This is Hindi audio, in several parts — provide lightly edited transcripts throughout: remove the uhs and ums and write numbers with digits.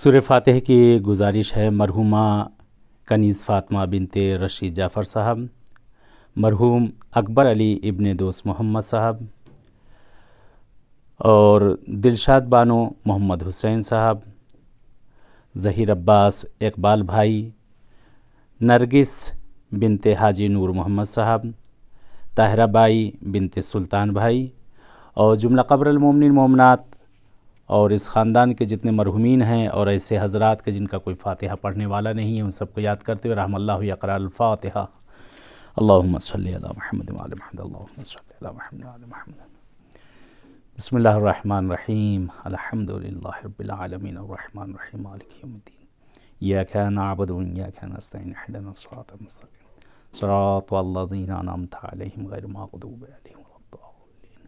सूरह फातिहा की गुजारिश है मरहुमा कनीज़ फ़ातिमा बिनते रशीद जाफ़र साहब, मरहूम अकबर अली इब्ने दोस्त मोहम्मद साहब और दिलशाद बानो मोहम्मद हुसैन साहब, ज़हीर अब्बास इकबाल भाई, नरगिस बिनते हाजी नूर मोहम्मद साहब, ताहिरा बाई बिनते सुल्तान भाई और जुमला क़ब्रुल मोमिनीन मोमिनात और इस ख़ानदान के जितने मरहुमीन हैं और ऐसे हज़रात के जिनका कोई फ़ातिहा पढ़ने वाला नहीं है, उन सबको याद करते हुए रहमल्लाहु यक़राअल फ़ातिहा। अल्लाहुम्मा सल्लि अला मुहम्मद व आलि मुहम्मद, अल्लाहुम्मा सल्लि अला मुहम्मद व आलि मुहम्मद। बिस्मिल्लाहिर रहमानिर रहीम, अल्हम्दुलिल्लाहि रब्बिल आलमीन, अर्रहमानिर रहीम, मालिकि यौमिद्दीन, इय्याका नअबुदु व इय्याका नस्तईन, इहदिनस सिरातल मुस्तक़ीम, सिरातल लज़ीना अनअमता अलैहिम गैरिल मग़दूबि अलैहिम वलद्दाल्लीन।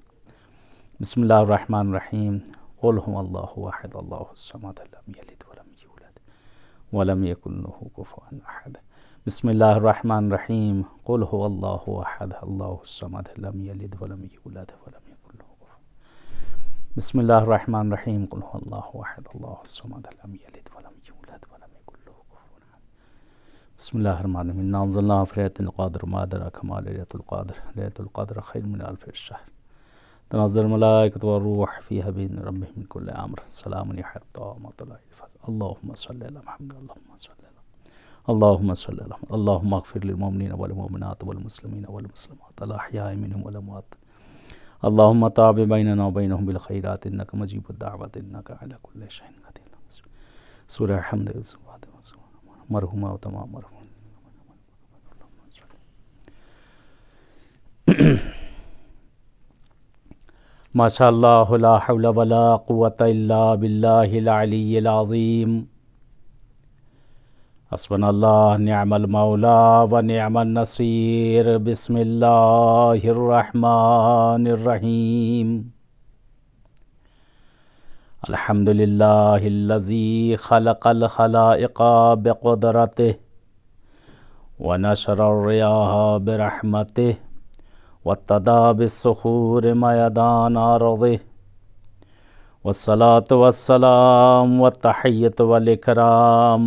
बिस्मिल्लाहिर रहमानिर रहीम, क़ुल हुवल्लाहु अहद, अल्लाहुस समद, लम यलिद वलम यूलद वलम यकुल लहू कुफुवन अहद। बिस्मिल्लाहिर रहमानिर रहीम, क़ुल हुवल्लाहु अहद, अल्लाहुस समद, लम यलिद वलम यूलद वलम यकुल लहू कुफुवन। बिस्मिल्लाहिर रहमानिर रहीम, क़ुल हुवल्लाहु अहद, अल्लाहुस समद, लम यलिद वलम यूलद वलम यकुल लहू कुफुवन अहद। बिस्मिल्लाहिर रहमानिर रहीम, इन्ना अंज़लनाहु फ़ी लैलतिल क़द्र मा अदराका मा लैलतुल क़द्र, लैलतुल क़द्र खैरुम मिन अल्फ़ि शहर, तनज़्ज़लुल मलाइकतु वरूह फ़ीहा बिइज़्नि रब्बिहिम मिन कुल्लि अम्र, सलामुन हिय हत्ता मतलइल फ़ज्र। अल्लाहुम्मा सल्लि अला मुहम्मद, अल्लाहुम्मा सल्लि अला मुहम्मद, अल्लाहुम्मा अग़फ़िर लिल मुमिनीना वल मुमिनात वल मुस्लिमीना वल मुस्लिमात अल अहयाइ मिनहुम वल अमवात, अल्लाहुम्मा ताबिअ बैनना व बैनहुम बिल खैरात, इन्नका मुजीबुद दाअवत, इन्नका अला कुल्लि शैइन क़दीर। सूरह हम्द मरहुमा व तमाम मरहुम। माशाअल्लाह ला हौला वला कुव्वता इल्ला बिल्लाहिल अलिय्यिल अज़ीम। हस्बुनल्लाह निअमल मौला व निअमन नसीर। बिस्मिल्लाहिर रहमानिर रहीम। अल्हम्दुलिल्लाहिल्लज़ी खलक़ल खलाइक़ा बिक़ुदरतिहि व नशरर रियाहा बिरहमतिहि वत्तदा बिस्सुखूरि मयदान अर्दिहि वस्सलातु वस्सलाम वत्तहिय्यतु वल इकराम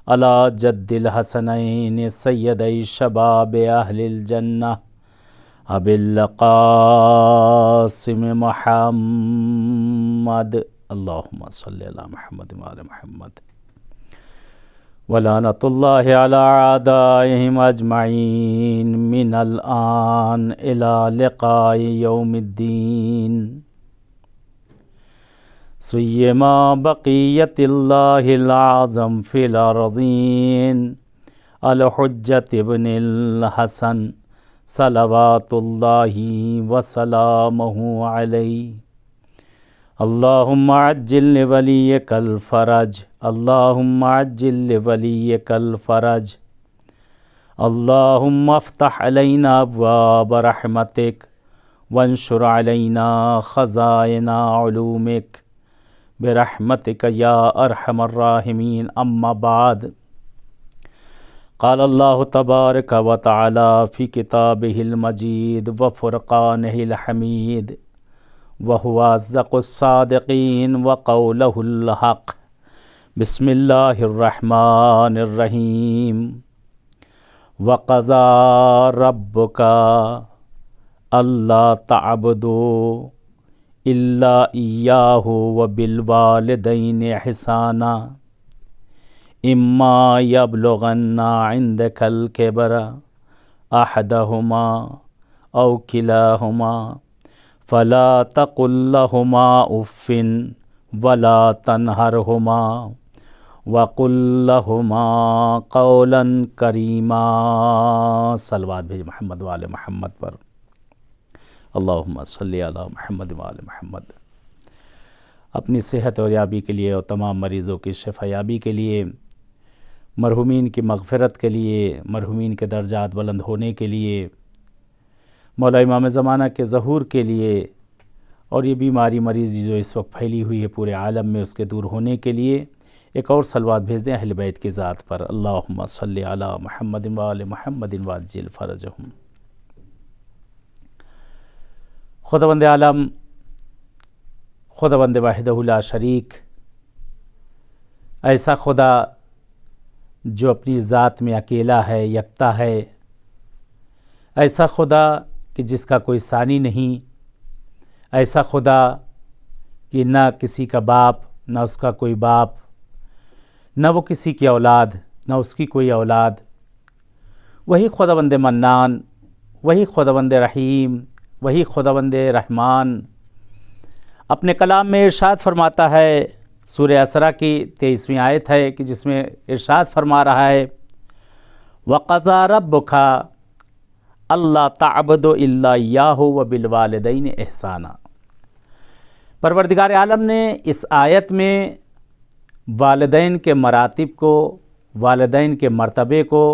अला जद्दिल हसनैन सय्यदै शबाबि अहलिल जन्नह अबिल क़ासिम मुहम्मद। अल्लाहुम्मा सल्लि अला मुहम्मद व आलि मुहम्मद। वलानतुल्लाहि अला आदाइहिम अजमईन मिनल आन इला लिक़ाइ यौमिद्दीन। सुय्यिमा बक़िय्यतिल्लाहिल आज़म फ़िल अर्ज़ीन अल हुज्जत इब्निल हसन सलवातुल्लाहि व सलामुहु अलैहि। अल्लाहुम्मा अज्जिल लिवलिय्यिकल फ़रज, अल्लाहुम्मा अज्जिल लिवलिय्यिकल फ़रज। अल्लाहुम्मा अफ़्तह अलैना अब्वाब रहमतिक वंशुर अलैना ख़ज़ाइना उलूमिक बिरहमतिक या अरहमर राहिमीन। अम्मा बाद, क़ाल अल्लाहु तबारक व तआला फ़ी किताबिहिल मजीद व फ़ुरक़ानिहिल हमीद व हुवा अस्दक़ुस सादिक़ीन व क़ौलुहुल हक़। बिस्मिल्लाहिर रहमानिर रहीम। व क़ज़ा रब्बुका अल्ला तअबुदू इल्ला इय्याहु व बिल वालिदैनि इहसाना इम्मा यब्लुगन्ना इंदकल किबरा अहदहुमा औ किलाहुमा फ़ला तक़ुल लहुमा उफ़्फ़िन वला तनहरहुमा वक़ुल लहुमा क़ौलन करीमा। सलवात भेज मोहम्मद व आले मोहम्मद पर। अल्लाहुम्मा सल्लि अला मुहम्मद व आले मोहम्मद। अपनी सेहत और याबी के लिए और तमाम मरीज़ों की शिफा याबी के लिए, मरहुमीन की मग़फ़िरत के लिए, मरहुमीन के दर्जात बुलंद होने के लिए, मौला इमाम ज़माना के ज़हूर के लिए और ये बीमारी मरीज़ी जो इस वक्त फैली हुई है पूरे आलम में, उसके दूर होने के लिए एक और सलवात भेज दें अहल बैत की ज़ात पर। अल्लाहुम्मा सल्लि अला मुहम्मद व आलि मुहम्मद व अज्जिल फ़रजहुम। खुदावंद आलम, खुदावंद वाहिदहु ला शरीक, ऐसा खुदा जो अपनी ज़ात में अकेला है, यकता है, ऐसा खुदा कि जिसका कोई सानी नहीं, ऐसा खुदा कि ना किसी का बाप, ना उसका कोई बाप, ना वो किसी की औलाद, ना उसकी कोई औलाद। वही खुदावंद मन्नान, वही खुदावंद रहीम, वही खुदावंद रहमान अपने कलाम में इरशाद फरमाता है। सूरह असरा की 23वीं आयत है कि जिसमें इरशाद फरमा रहा है, वक़ज़ा रब्बुका अल्ला ताबुदु इल्ला इय्याहु व बिल वालिदैनि इहसाना। परवरदिगार आलम ने इस आयत में वालिदैन के मरातिब को, वालिदैन के मर्तबे को,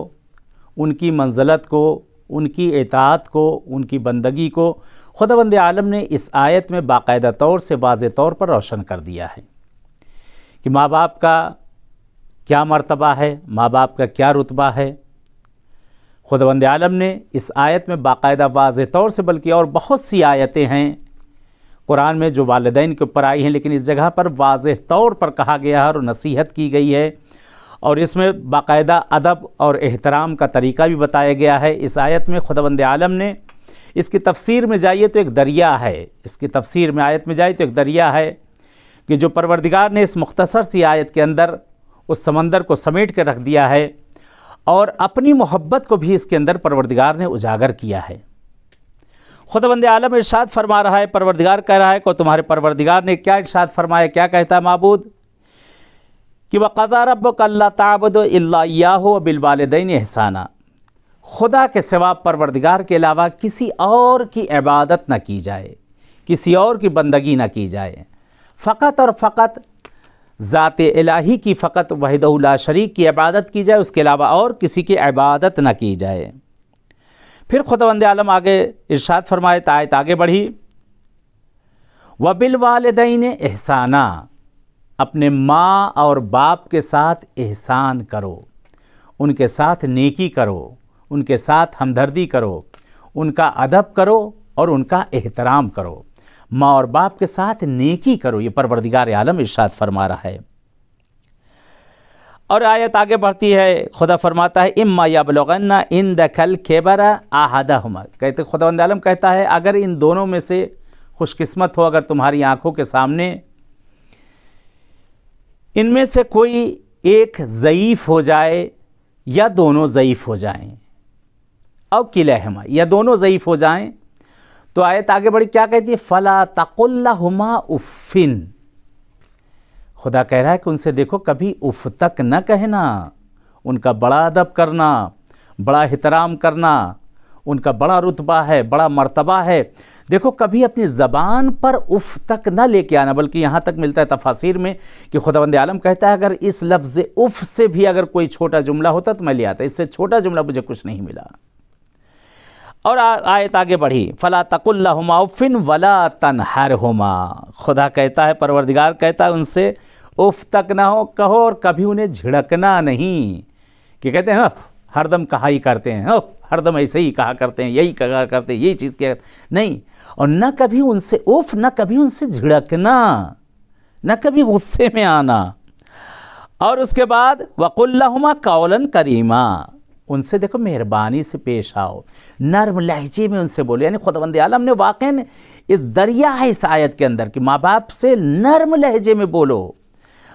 उनकी मंज़लत को, उनकी इताअत को, उनकी बंदगी को खुदावंद आलम ने इस आयत में बाकायदा तौर से वाज़ेह तौर पर रोशन कर दिया है कि माँ बाप का क्या मर्तबा है, माँ बाप का क्या रुतबा है। खुदावंद आलम ने इस आयत में बाकायदा वाज़ेह तौर से, बल्कि और बहुत सी आयतें हैं कुरान में जो वालिदैन के ऊपर आई हैं, लेकिन इस जगह पर वाज़ेह तौर पर कहा गया है और नसीहत की गई है, और इसमें बाकायदा अदब और एहतराम का तरीका भी बताया गया है। इस आयत में खुदावंद आलम ने, इसकी तफसीर में जाइए तो एक दरिया है, इसकी तफसीर में आयत में जाइए तो एक दरिया है कि जो परवरदिगार ने इस मुख्तसर सी आयत के अंदर उस समंदर को समेट कर रख दिया है, और अपनी मोहब्बत को भी इसके अंदर परवरदिगार ने उजागर किया है। खुदावंद आलम इरशाद फरमा रहा है, परवरदिगार कह रहा है को तुम्हारे परवरदिगार ने क्या इरशाद फरमाया, क्या कहता है माबूद कि वक़ज़ा रब्बुका अल्ला ताबुदु इल्ला इय्याहु व बिल वालिदैनि इहसाना। खुदा के सिवा, परवरदिगार के अलावा किसी और की इबादत न की जाए, किसी और की बंदगी न की जाए, फ़कत और फ़कत ज़ात इलाही की फ़कत वहदहु ला शरीक की इबादत की जाए, उसके अलावा और किसी की इबादत न की जाए। फिर खुदावंद आलम आगे इरशाद फरमाए, आयत आगे बढ़ी, व बिल वालिदैनि इहसाना, अपने माँ और बाप के साथ एहसान करो, उनके साथ नेकी करो, उनके साथ हमदर्दी करो, उनका अदब करो और उनका एहतराम करो, माँ और बाप के साथ नेकी करो। ये परवरदिगार आलम इरशाद फरमा रहा है। और आयत आगे बढ़ती है, खुदा फरमाता है, इम्मा यबलुगन्ना इंदकल किबरा अहदहुमा। कहते खुदावंद आलम कहता है, अगर इन दोनों में से खुशकिस्मत हो, अगर तुम्हारी आंखों के सामने इनमें से कोई एक ज़ईफ़ हो जाए या दोनों ज़ईफ़ हो जाएं, और किलहुमा, या दोनों ज़ईफ़ हो जाएं, तो आयत आगे बढ़ी क्या कहती है, फ़ला तक़ुल लहुमा उफ़्फ़िन। खुदा कह रहा है कि उनसे देखो कभी उफ़ तक न कहना, उनका बड़ा अदब करना, बड़ा एहतराम करना, उनका बड़ा रुतबा है, बड़ा मर्तबा है। देखो कभी अपनी ज़बान पर उफ़ तक न लेके आना, बल्कि यहाँ तक मिलता है तफासिर में कि खुदावंद आलम कहता है, अगर इस लफ्ज़ उफ़ से भी अगर कोई छोटा जुमला होता तो मैं ले आता, इससे छोटा जुमला मुझे कुछ नहीं मिला। और आयत आगे बढ़ी, फ़ला तक़ुल लहुमा उफ़्फ़िन वला तनहरहुमा। खुदा कहता है, परवरदिगार कहता है उनसे उफ़ तक ना हो कहो, और कभी उन्हें झिड़कना नहीं कि कहते हैं हरदम कहा ही करते हैं, हरदम ऐसे ही कहा करते हैं, यही कहा करते हैं, यही चीज़ क्या नहीं, और न कभी उनसे उफ़, न कभी उनसे झिड़कना, न कभी गुस्से में आना। और उसके बाद वक़ुल लहुमा कौलन करीमा, उनसे देखो मेहरबानी से पेश आओ, नर्म लहजे में उनसे बोलो। यानी खुदावंद आलम ने वाक़ई इस दरिया है इस आयत के अंदर कि माँ बाप से नर्म लहजे में बोलो,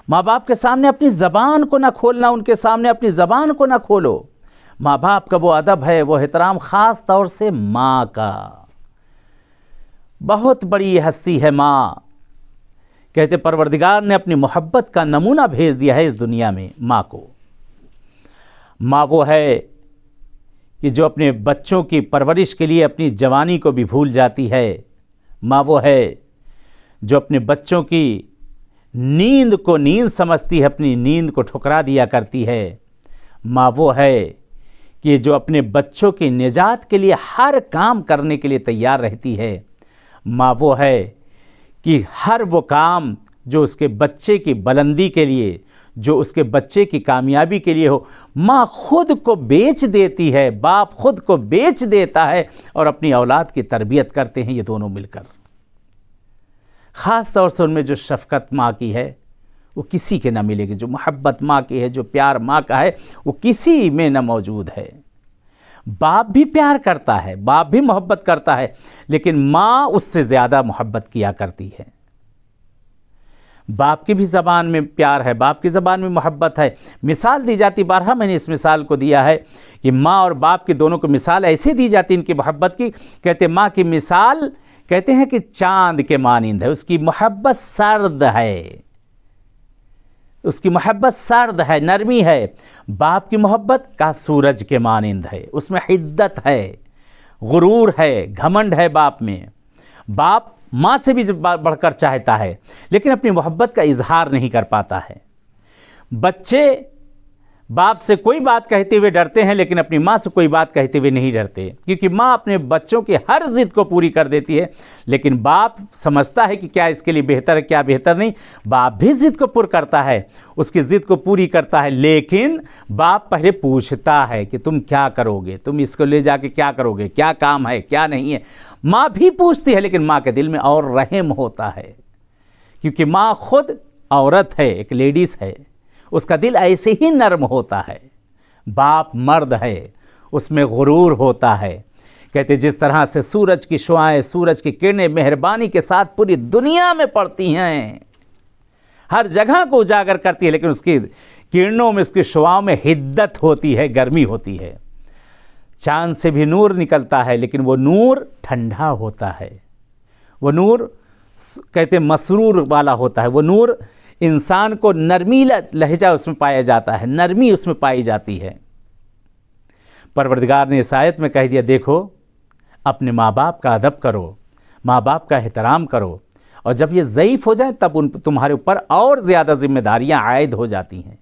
माँ बाप के सामने अपनी ज़बान को ना खोलना, उनके सामने अपनी ज़बान को ना खोलो। माँ बाप का वो अदब है, वो एहतराम, ख़ास तौर से माँ का। बहुत बड़ी हस्ती है माँ। कहते परवरदिगार ने अपनी मोहब्बत का नमूना भेज दिया है इस दुनिया में माँ को। माँ वो है कि जो अपने बच्चों की परवरिश के लिए अपनी जवानी को भी भूल जाती है। माँ वो है जो अपने बच्चों की नींद को नींद समझती है, अपनी नींद को ठुकरा दिया करती है। माँ वो है कि जो अपने बच्चों की निजात के लिए हर काम करने के लिए तैयार रहती है। माँ वो है कि हर वो काम जो उसके बच्चे की बुलंदी के लिए, जो उसके बच्चे की कामयाबी के लिए हो, माँ खुद को बेच देती है, बाप खुद को बेच देता है और अपनी औलाद की तरबियत करते हैं ये दोनों मिलकर। ख़ास तौर से उनमें जो शफ़क़त माँ की है वो किसी के ना मिलेगी। जो मोहब्बत माँ की है, जो प्यार माँ का है, वो किसी में ना मौजूद है। बाप भी प्यार करता है, बाप भी मोहब्बत करता है, लेकिन माँ उससे ज़्यादा मोहब्बत किया करती है। बाप की भी ज़बान में प्यार है, बाप की ज़बान में मोहब्बत है। मिसाल दी जाती, बारहा मैंने इस मिसाल को दिया है कि माँ और बाप की दोनों को मिसाल ऐसे दी जाती इनकी मोहब्बत की। कहते माँ की मिसाल कहते हैं कि चांद के मानिंद है, उसकी मोहब्बत सर्द है, उसकी मोहब्बत सर्द है, नरमी है। बाप की मोहब्बत का सूरज के मानिंद है, उसमें हिद्दत है, गुरूर है, घमंड है बाप में। बाप माँ से भी बढ़कर चाहता है, लेकिन अपनी मोहब्बत का इजहार नहीं कर पाता है। बच्चे बाप से कोई बात कहते हुए डरते हैं, लेकिन अपनी माँ से कोई बात कहते हुए नहीं डरते, क्योंकि माँ अपने बच्चों की हर जिद को पूरी कर देती है। लेकिन बाप समझता है कि क्या इसके लिए बेहतर है, क्या बेहतर नहीं। बाप भी जिद को पूरा करता है, उसकी जिद को पूरी करता है, लेकिन बाप पहले पूछता है कि तुम क्या करोगे, तुम इसको ले जाके क्या करोगे, क्या काम है, क्या नहीं है। माँ भी पूछती है, लेकिन माँ के दिल में और रहम होता है, क्योंकि माँ खुद औरत है, एक लेडीज़ है, उसका दिल ऐसे ही नर्म होता है। बाप मर्द है, उसमें गुरूर होता है। कहते जिस तरह से सूरज की शुआएं, सूरज की किरणें मेहरबानी के साथ पूरी दुनिया में पड़ती हैं, हर जगह को उजागर करती है, लेकिन उसकी किरणों में, उसकी शुआओं में हिद्दत होती है, गर्मी होती है। चांद से भी नूर निकलता है, लेकिन वो नूर ठंडा होता है, वो नूर कहते मसरूर वाला होता है। वो नूर इंसान को नरमीला लहजा उसमें पाया जाता है, नरमी उसमें पाई जाती है। परवरदिगार ने इस आयत में कह दिया, देखो अपने माँ बाप का अदब करो, माँ बाप का एहतराम करो, और जब ये ज़ईफ़ हो जाए तब तुम्हारे ऊपर और ज़्यादा जिम्मेदारियाँ आयद हो जाती हैं।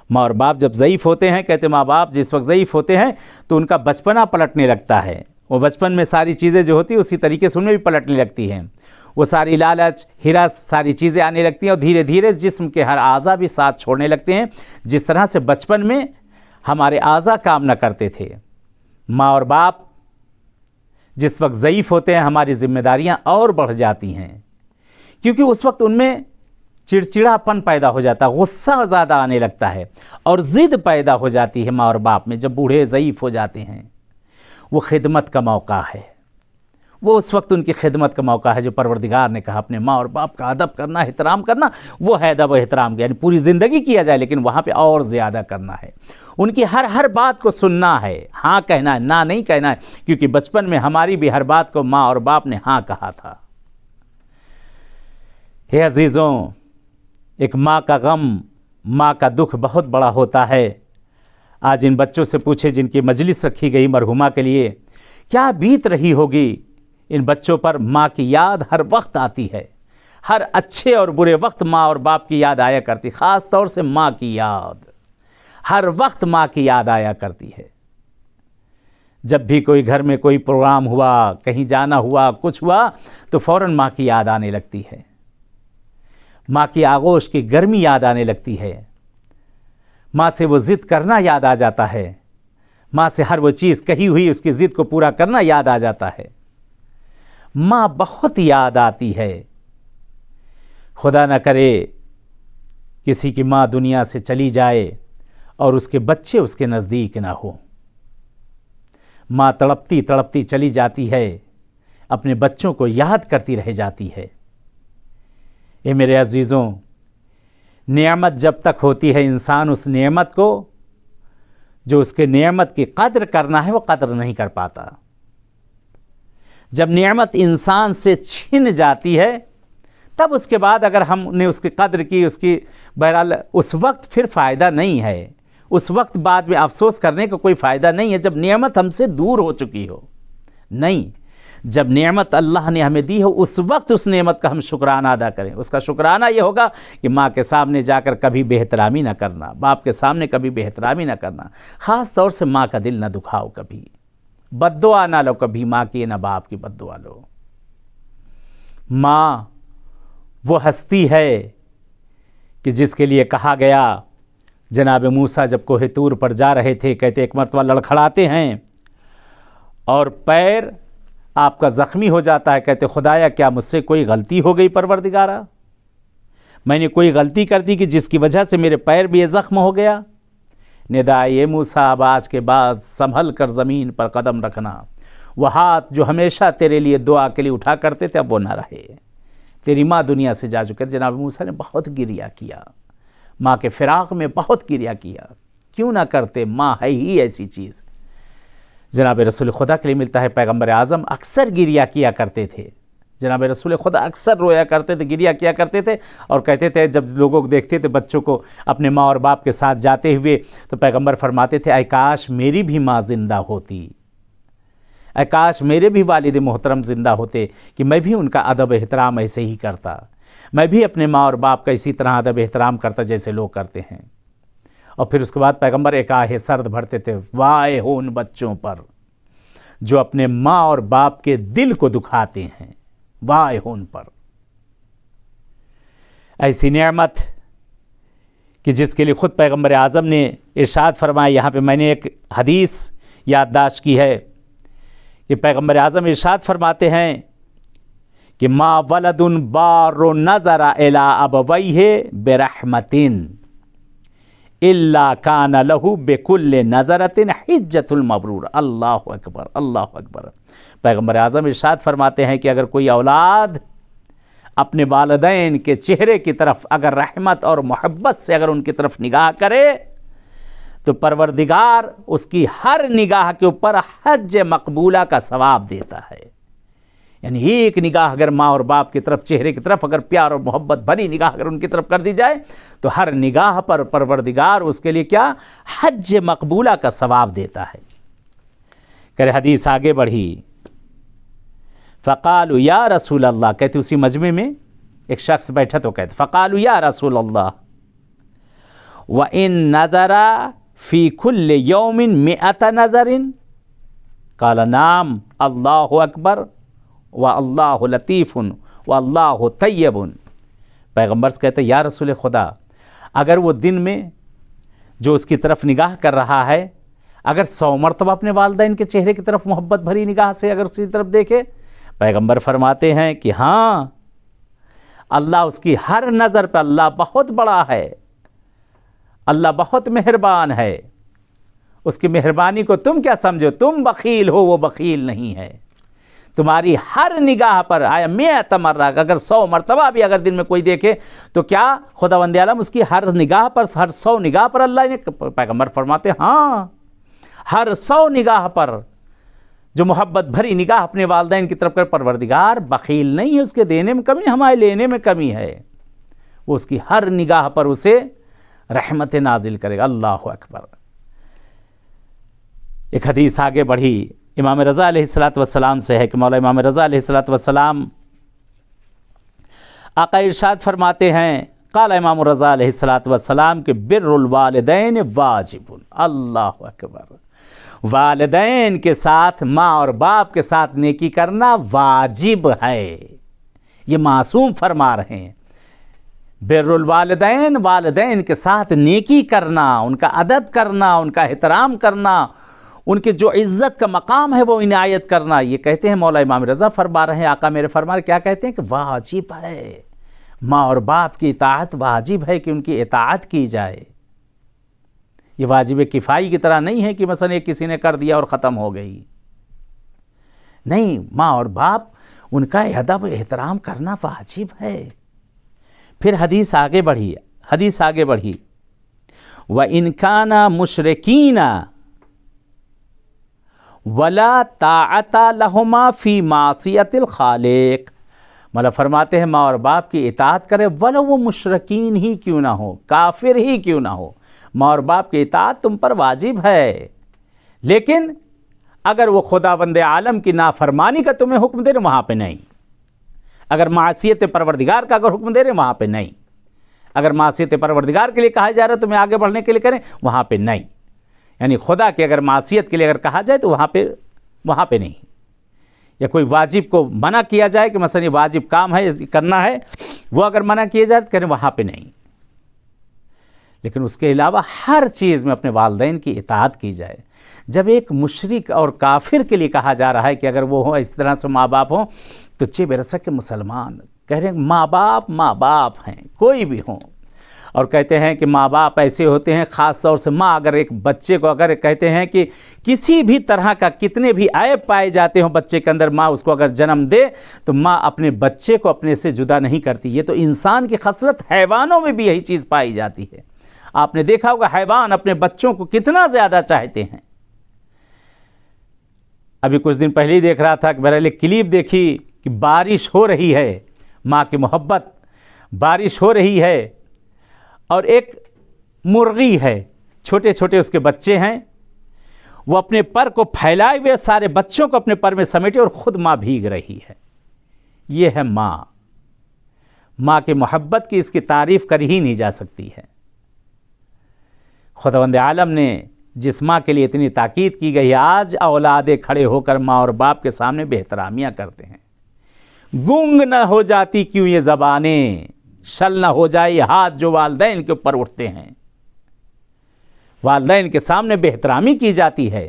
माँ और बाप जब ज़ईफ़ होते हैं, कहते माँ बाप जिस वक्त ज़ईफ़ होते हैं तो उनका बचपना पलटने लगता है। वो बचपन में सारी चीज़ें जो होती हैं उसी तरीके से उनमें भी पलटने लगती हैं। वो सारी लालच, हिरस, सारी चीज़ें आने लगती हैं, और धीरे धीरे जिस्म के हर आज़ा भी साथ छोड़ने लगते हैं। जिस तरह से बचपन में हमारे आज़ा काम न करते थे, माँ और बाप जिस वक्त ज़ईफ़ होते हैं, हमारी जिम्मेदारियाँ और बढ़ जाती हैं, क्योंकि उस वक्त उनमें चिड़चिड़ापन पैदा हो जाता है, गुस्सा ज़्यादा आने लगता है, और ज़िद पैदा हो जाती है माँ और बाप में। जब बूढ़े ज़ईफ़ हो जाते हैं, वो खिदमत का मौका है, वो उस वक्त उनकी खिदमत का मौका है। जो परवरदिगार ने कहा अपने माँ और बाप का अदब करना, एहतराम करना, वो है अदब एहतराम, यानी पूरी ज़िंदगी किया जाए, लेकिन वहाँ पे और ज़्यादा करना है। उनकी हर बात को सुनना है, हाँ कहना है, ना नहीं कहना है, क्योंकि बचपन में हमारी भी हर बात को माँ और बाप ने हाँ कहा था। हे अजीज़ों, एक माँ का गम, माँ का दुख बहुत बड़ा होता है। आज इन बच्चों से पूछे जिनकी मजलिस रखी गई मरहुमा के लिए, क्या बीत रही होगी इन बच्चों पर। माँ की याद हर वक्त आती है, हर अच्छे और बुरे वक्त माँ और बाप की याद आया करती, ख़ास तौर से माँ की याद, हर वक्त माँ की याद आया करती है। जब भी कोई घर में कोई प्रोग्राम हुआ, कहीं जाना हुआ, कुछ हुआ, तो फ़ौरन माँ की याद आने लगती है, माँ की आगोश की गर्मी याद आने लगती है, माँ से वो ज़िद करना याद आ जाता है, माँ से हर वो चीज़ कही हुई उसकी ज़िद को पूरा करना याद आ जाता है। माँ बहुत याद आती है। खुदा न करे किसी की माँ दुनिया से चली जाए और उसके बच्चे उसके नज़दीक ना हो। माँ तड़पती तड़पती चली जाती है, अपने बच्चों को याद करती रह जाती है। ये मेरे अजीज़ों, नेमत जब तक होती है, इंसान उस नेमत को, जो उसके नेमत की कद्र करना है, वो कद्र नहीं कर पाता। जब नेमत इंसान से छिन जाती है, तब उसके बाद अगर हमने उसकी कद्र की, उसकी बहरहाल उस वक्त फिर फ़ायदा नहीं है, उस वक्त बाद में अफसोस करने का कोई फ़ायदा नहीं है, जब नेमत हमसे दूर हो चुकी हो। नहीं, जब नेमत अल्लाह ने हमें दी हो, उस वक्त उस नेमत का हम शुक्राना अदा करें। उसका शुक्राना ये होगा कि माँ के सामने जाकर कभी बेहतरामी ना करना, बाप के सामने कभी बेहतरामी ना करना, ख़ास तौर से माँ का दिल ना दुखाओ, कभी बद्दुआ ना लो, कभी माँ की ना बाप की बद्दुआ लो। माँ वो हस्ती है कि जिसके लिए कहा गया, जनाब मूसा जब कोहे तूर पर जा रहे थे, कहते एक मरतबा लड़खड़ाते हैं और पैर आपका ज़ख्मी हो जाता है, कहते खुदाया क्या मुझसे कोई गलती हो गई परवरदिगारा। मैंने कोई गलती कर दी कि जिसकी वजह से मेरे पैर भी ज़ख्म हो गया। निदाए मूसा, अब आज के बाद संभल कर ज़मीन पर कदम रखना। वह हाथ जो हमेशा तेरे लिए दुआ के लिए उठा करते थे अब वो ना रहे। तेरी माँ दुनिया से जा चुके। जनाब मूसा ने बहुत गिरिया किया, माँ के फिराक में बहुत गिरिया किया। क्यों ना करते, माँ है ही ऐसी चीज़। जनाब रसूल खुदा के लिए मिलता है, पैगम्बर आज़म अक्सर गिरिया किया करते थे। जनाब रसूल खुदा अक्सर रोया करते थे, गिरिया किया करते थे और कहते थे, जब लोगों को देखते थे बच्चों को अपने माँ और बाप के साथ जाते हुए, तो पैगम्बर फरमाते थे, ऐ काश मेरी भी माँ ज़िंदा होती, ऐ काश मेरे भी वालिद मोहतरम ज़िंदा होते कि मैं भी उनका अदब एहतराम ऐसे ही करता, मैं भी अपने माँ और बाप का इसी तरह अदब एहतराम करता जैसे लोग करते हैं। और फिर उसके बाद पैगम्बर एक आहे सर्द भरते थे, वाह हो उन बच्चों पर जो अपने माँ और बाप के दिल को दुखाते हैं, वाह हो उन पर। ऐसी नेमत कि जिसके लिए ख़ुद पैगम्बर आज़म ने इरशाद फरमाया। यहाँ पे मैंने एक हदीस याददाश्त की है कि पैगम्बर आज़म इरशाद फरमाते हैं कि मा वलदुन बारो नज़रा इला अबवैहि बिरहमतिन इल्ला काना लहू बेकुल्ले नज़रतिन हिज्जतुल मबरूर। अल्लाहु अकबर, अल्लाहु अकबर। पैगम्बर आज़म इरशाद फरमाते हैं कि अगर कोई औलाद अपने वालिदैन के चेहरे की तरफ अगर रहमत और मोहब्बत से अगर उनकी तरफ निगाह करे तो परवरदिगार उसकी हर निगाह के ऊपर हज मकबूला का सवाब देता है। यानी एक निगाह अगर माँ और बाप की तरफ, चेहरे की तरफ अगर प्यार और मोहब्बत भरी निगाह अगर उनकी तरफ कर दी जाए तो हर निगाह पर परवरदिगार उसके लिए क्या, हज मकबूला का सवाब देता है। करे हदीस आगे बढ़ी, फ़क़ालू या रसूल अल्लाह, कहते उसी मजमे में एक शख्स बैठा तो कहते फ़क़ालू या रसूल अल्लाह व इन नज़रा फ़ी कुल्ल यौमिन मिअत नज़रिन, क़ाल नाम, अल्लाहु अकबर व अल्लाहु लतीफ़ुन व अल्लाहु तय्यबुन। पैगम्बर से कहते या रसूल खुदा, अगर वो दिन में जो उसकी तरफ निगाह कर रहा है अगर 100 मरतबा अपने वालिदैन के चेहरे की तरफ मोहब्बत भरी निगाह से अगर उसकी तरफ देखे, पैगम्बर फरमाते हैं कि हाँ, अल्लाह उसकी हर नज़र पर, अल्लाह बहुत बड़ा है, अल्लाह बहुत मेहरबान है। उसकी मेहरबानी को तुम क्या समझो, तुम बखील हो, वो बखील नहीं है। तुम्हारी हर निगाह पर आया मैं तमर्रा, अगर 100 मरतबा भी अगर दिन में कोई देखे तो क्या खुदावंद आलम उसकी हर निगाह पर, हर 100 निगाह पर अल्लाह ने, पैगम्बर फरमाते हाँ, हर 100 निगाह पर जो मोहब्बत भरी निगाह अपने वालिदैन की तरफ कर, परवरदिगार बखील नहीं है, उसके देने में कमी, हमारे लेने में कमी है, वो उसकी हर निगाह पर उसे रहमत नाजिल करेगा। अल्लाहु अकबर। एक हदीस आगे बढ़ी, इमाम रज़ा अलैहिस्सलातु वस्सलाम से है कि मौला इमाम रज़ा अलैहिस्सलातु वस्सलाम आका इरशाद फरमाते हैं, क़ाल इमाम रज़ा अलैहिस्सलातु वस्सलाम के बिर्रुल वालिदैन वाजिबुन। अल्लाहु अकबर। वालिदैन के साथ, माँ और बाप के साथ नेकी करना वाजिब है। ये मासूम फरमा रहे हैं, बिर्रुल वालिदैन, वालिदैन के साथ नेकी करना, उनका अदब करना, उनका एहतराम करना, उनके जो इज़्ज़त का मकाम है वो इनायत करना। ये कहते हैं मौला इमाम रज़ा फरमा रहे हैं, आका मेरे फरमा रहे क्या कहते हैं कि वाजिब है, माँ और बाप की इताअत वाजिब है कि उनकी इताअत की जाए। ये वाजिब किफ़ाई की तरह नहीं है कि मसलन एक किसी ने कर दिया और ख़त्म हो गई, नहीं, माँ और बाप उनका अदब एहतराम करना वाजिब है। फिर हदीस आगे बढ़ी, हदीस आगे बढ़ी, व इनकाना मुशरिकीना वला ताअता लहुमा फ़ी मासियतिल खालिक। मतलब फरमाते हैं माँ और बाप की इताअत करे वला वो मुशरिकीन ही क्यों ना हो, काफिर ही क्यों ना हो, माँ और बाप की इताअत तुम पर वाजिब है। लेकिन अगर वो खुदावंद आलम की नाफरमानी का तुम्हें हुक्म दे रहे वहाँ पे नहीं, अगर मासियत परवरदिगार का अगर हुक्म दे रहे वहाँ पे नहीं, अगर मासियत परवरदिगार के लिए कहा जा रहा है तुम्हें आगे बढ़ने के लिए करें वहाँ पे नहीं, यानी खुदा की अगर मासियत के लिए अगर कहा जाए तो वहाँ पे नहीं, या कोई वाजिब को मना किया जाए कि मसलन ये वाजिब काम है करना है, वो अगर मना किया जाए तो करें वहाँ पे नहीं। लेकिन उसके अलावा हर चीज़ में अपने वालिदैन की इताअत की जाए। जब एक मुशरिक और काफिर के लिए कहा जा रहा है कि अगर वो हो इस तरह से माँ बाप हों तो चे बेरसा के मुसलमान कह रहे हैं माँ बाप हैं, कोई भी हों। और कहते हैं कि माँ बाप ऐसे होते हैं, ख़ास तौर से माँ अगर एक बच्चे को, अगर कहते हैं कि किसी भी तरह का कितने भी ऐब पाए जाते हों बच्चे के अंदर, माँ उसको अगर जन्म दे तो माँ अपने बच्चे को अपने से जुदा नहीं करती। ये तो इंसान की खसलत, हैवानों में भी यही चीज़ पाई जाती है। आपने देखा होगा हैवान अपने बच्चों को कितना ज़्यादा चाहते हैं। अभी कुछ दिन पहले ही देख रहा था कि बहरहाल एक क्लिप देखी कि बारिश हो रही है, माँ की मोहब्बत, बारिश हो रही है और एक मुर्गी है, छोटे छोटे उसके बच्चे हैं, वो अपने पर को फैलाए हुए सारे बच्चों को अपने पर में समेटे और ख़ुद माँ भीग रही है। ये है माँ। माँ की मोहब्बत की इसकी तारीफ़ कर ही नहीं जा सकती है। खुदावंद आलम ने जिस माँ के लिए इतनी ताकीद की गई है, आज औलादे खड़े होकर माँ और बाप के सामने बेहतरामियाँ करते हैं। गूंग न हो जाती क्यों ये ज़बानें, शल न हो जाए हाथ जो वालदैन के ऊपर उठते हैं। वालदैन के सामने बेहतरामी की जाती है।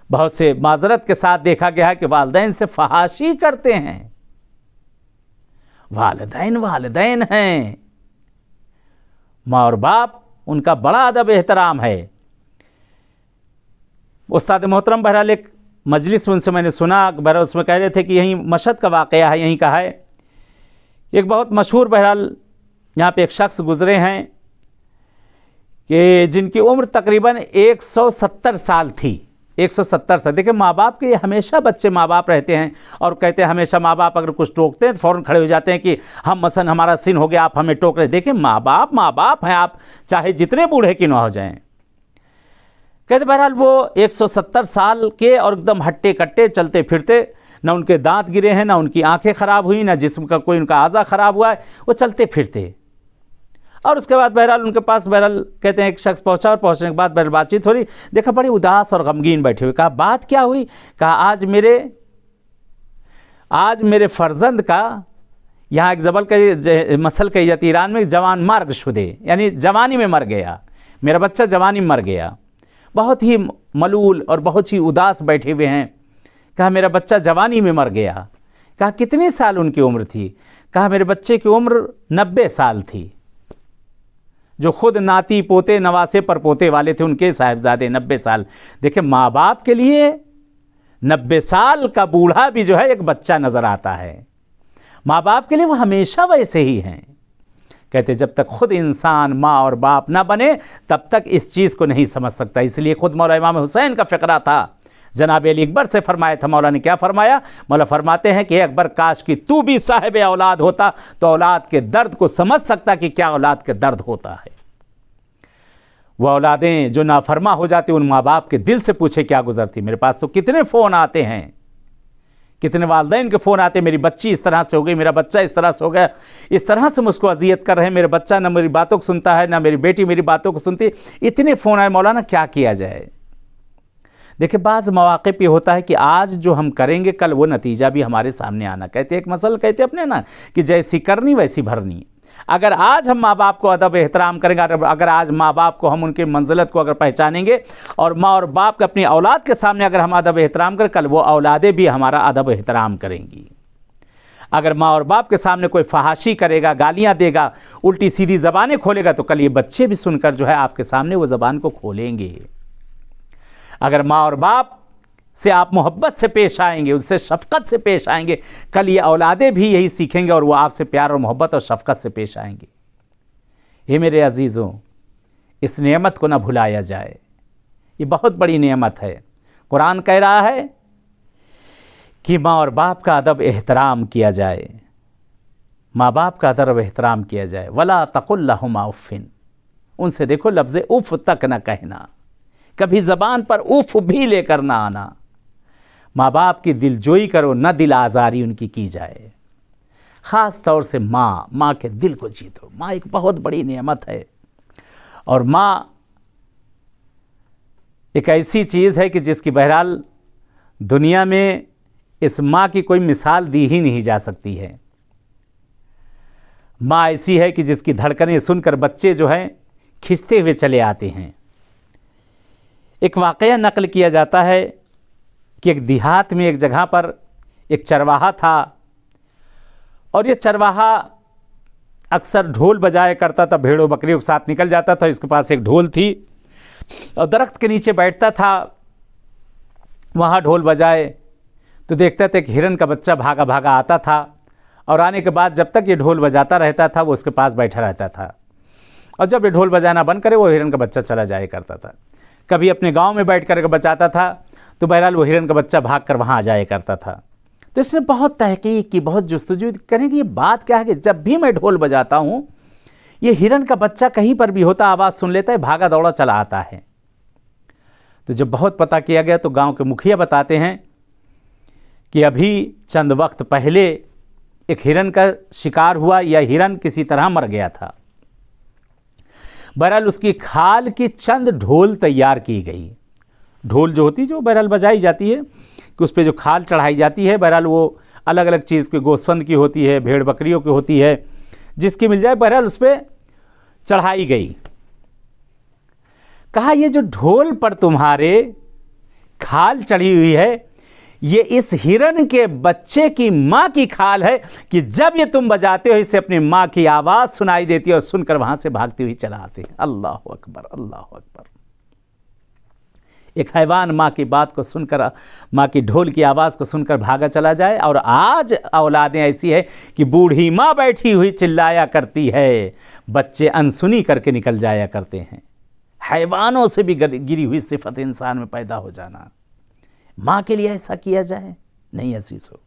बहुत से माजरत के साथ देखा गया है कि वालदैन से फहाशी करते हैं। वालदैन वालदैन हैं, माँ और बाप, उनका बड़ा अदब एहतराम है। उस्ताद मोहतरम बहरहाल एक मजलिस में उनसे मैंने सुना, बहरहाल उसमें कह रहे थे कि यहीं मशहद का वाक़या है, यहीं का है। एक बहुत मशहूर बहरहाल यहाँ पे एक शख्स गुज़रे हैं कि जिनकी उम्र तकरीबन 170 साल थी। 170 साल। देखिए माँ बाप के लिए हमेशा बच्चे माँ बाप रहते हैं और कहते हैं हमेशा माँ बाप अगर कुछ टोकते हैं तो फ़ौरन खड़े हो जाते हैं कि हम मसलन हमारा सिन हो गया, आप हमें टोक रहे। देखिए माँ बाप हैं, आप चाहे जितने बूढ़े क्यों ना हो जाएं। कहते बहरहाल वो 170 साल के और एकदम हट्टे कट्टे चलते फिरते, ना उनके दांत गिरे हैं, ना उनकी आंखें ख़राब हुई, ना जिस्म का कोई उनका आज़ा ख़राब हुआ है, वो चलते फिरते। और उसके बाद बहरहाल उनके पास बहरहाल कहते हैं एक शख्स पहुंचा और पहुंचने के बाद बहरहाल बातचीत हो रही, देखा बड़े उदास और गमगीन बैठे हुए। कहा बात क्या हुई? कहा आज मेरे फर्जंद का, यहाँ एक जबल का मसल कही जाती है ईरान में, जवान मार्ग शुदे, यानी जवानी में मर गया, मेरा बच्चा जवानी में मर गया। बहुत ही मलूल और बहुत ही उदास बैठे हुए हैं। कहा मेरा बच्चा जवानी में मर गया। कहा कितने साल उनकी उम्र थी? कहा मेरे बच्चे की उम्र 90 साल थी। जो खुद नाती पोते नवासे पर पोते वाले थे उनके साहिबजादे 90 साल। देखिए माँ बाप के लिए 90 साल का बूढ़ा भी जो है एक बच्चा नज़र आता है। माँ बाप के लिए वो हमेशा वैसे ही हैं। कहते जब तक खुद इंसान माँ और बाप ना बने तब तक इस चीज़ को नहीं समझ सकता। इसलिए खुद मौला इमाम हुसैन का फ़िक्रा था, जनाब अली अकबर से फरमाया था। मौला ने क्या फरमाया? मौला फरमाते हैं कि अकबर काश कि तू भी साहिब औलाद होता तो औलाद के दर्द को समझ सकता कि क्या औलाद के दर्द होता है। वो औलादें जो नाफरमा हो जाती उन माँ बाप के दिल से पूछे क्या गुजरती। मेरे पास तो कितने फ़ोन आते हैं, कितने वालदैन के फ़ोन आते, मेरी बच्ची इस तरह से हो गई, मेरा बच्चा इस तरह से हो गया, इस तरह से मुझको अजियत कर रहे हैं, मेरा बच्चा ना मेरी बातों को सुनता है, ना मेरी बेटी मेरी बातों को सुनती। इतने फ़ोन आए, मौलाना क्या किया जाए। देखिए बाज़ मौक़े पे होता है कि आज जो हम करेंगे कल वो नतीजा भी हमारे सामने आना। कहते एक मसल कहते अपने ना कि जैसी करनी वैसी भरनी। अगर आज हम माँ बाप को अदब एहतराम करेंगे, अगर आज माँ बाप को हम उनकी मंजिलत को अगर पहचानेंगे और माँ और बाप के अपनी औलाद के सामने अगर हम अदब एहतराम करें, कल वो औलादें भी हमारा अदब एहतराम करेंगी। अगर माँ और बाप के सामने कोई फहाशी करेगा, गालियाँ देगा, उल्टी सीधी ज़बानें खोलेगा, तो कल ये बच्चे भी सुनकर जो है आपके सामने वो ज़बान को खोलेंगे। अगर माँ और बाप से आप मोहब्बत से पेश आएंगे, उससे शफ़क़त से पेश आएंगे, कल ये औलादें भी यही सीखेंगे और वो आपसे प्यार और मोहब्बत और शफ़क़त से पेश आएंगे। ये मेरे अज़ीज़ों, इस नेमत को ना भुलाया जाए, ये बहुत बड़ी नेमत है। कुरान कह रहा है कि माँ और बाप का अदब एहतराम किया जाए, माँ बाप का अदब एहतराम किया जाए। वला तक़ुल लहुमा उफ़्फ़िन, उनसे देखो लफ्ज़ उफ़ तक न कहना, कभी ज़बान पर उफ़ भी लेकर ना आना। माँ बाप की दिलजोई करो, न दिल आज़ारी उनकी की जाए। ख़ास तौर से माँ के दिल को जीतो। माँ एक बहुत बड़ी नेमत है और माँ एक ऐसी चीज़ है कि जिसकी बहरहाल दुनिया में इस माँ की कोई मिसाल दी ही नहीं जा सकती है। माँ ऐसी है कि जिसकी धड़कनें सुनकर बच्चे जो हैं खिंचते हुए चले आते हैं। एक वाक़या नक़ल किया जाता है कि एक देहात में एक जगह पर एक चरवाहा था। और ये चरवाहा अक्सर ढोल बजाया करता था, भेड़ों बकरियों के साथ निकल जाता था, इसके पास एक ढोल थी और दरख्त के नीचे बैठता था, वहाँ ढोल बजाए तो देखता था कि हिरन का बच्चा भागा भागा आता था और आने के बाद जब तक ये ढोल बजाता रहता था वो उसके पास बैठा रहता था, और जब ये ढोल बजाना बंद करे वो हिरन का बच्चा चला जाया करता था। कभी अपने गांव में बैठ कर बचाता था तो बहरहाल वो हिरन का बच्चा भाग कर वहाँ आ जाया करता था। तो इसने बहुत तहकीक की, बहुत जुस्तजू करें कि ये बात क्या है कि जब भी मैं ढोल बजाता हूँ ये हिरन का बच्चा कहीं पर भी होता आवाज़ सुन लेता है, भागा दौड़ा चला आता है। तो जब बहुत पता किया गया तो गांव के मुखिया बताते हैं कि अभी चंद वक्त पहले एक हिरन का शिकार हुआ या हिरन किसी तरह मर गया था। बहरहाल उसकी खाल की चंद ढोल तैयार की गई। ढोल जो होती जो बहरहाल बजाई जाती है कि उस पर जो खाल चढ़ाई जाती है, बहरहाल वो अलग अलग चीज़ की, गोस्फंद की होती है, भेड़ बकरियों की होती है, जिसकी मिल जाए बहरहाल उस पर चढ़ाई गई। कहा ये जो ढोल पर तुम्हारे खाल चढ़ी हुई है ये इस हिरन के बच्चे की माँ की खाल है कि जब ये तुम बजाते हो इसे अपनी माँ की आवाज़ सुनाई देती है और सुनकर वहाँ से भागती हुई चला आती है। अल्लाह अकबर, अल्लाह अकबर। एक हैवान माँ की बात को सुनकर, माँ की ढोल की आवाज़ को सुनकर भागा चला जाए, और आज औलादें ऐसी है कि बूढ़ी माँ बैठी हुई चिल्लाया करती है, बच्चे अनसुनी करके निकल जाया करते हैं। हैवानों से भी गिरी हुई सिफत इंसान में पैदा हो जाना, माँ के लिए ऐसा किया जाए नहीं अजीज़ हो।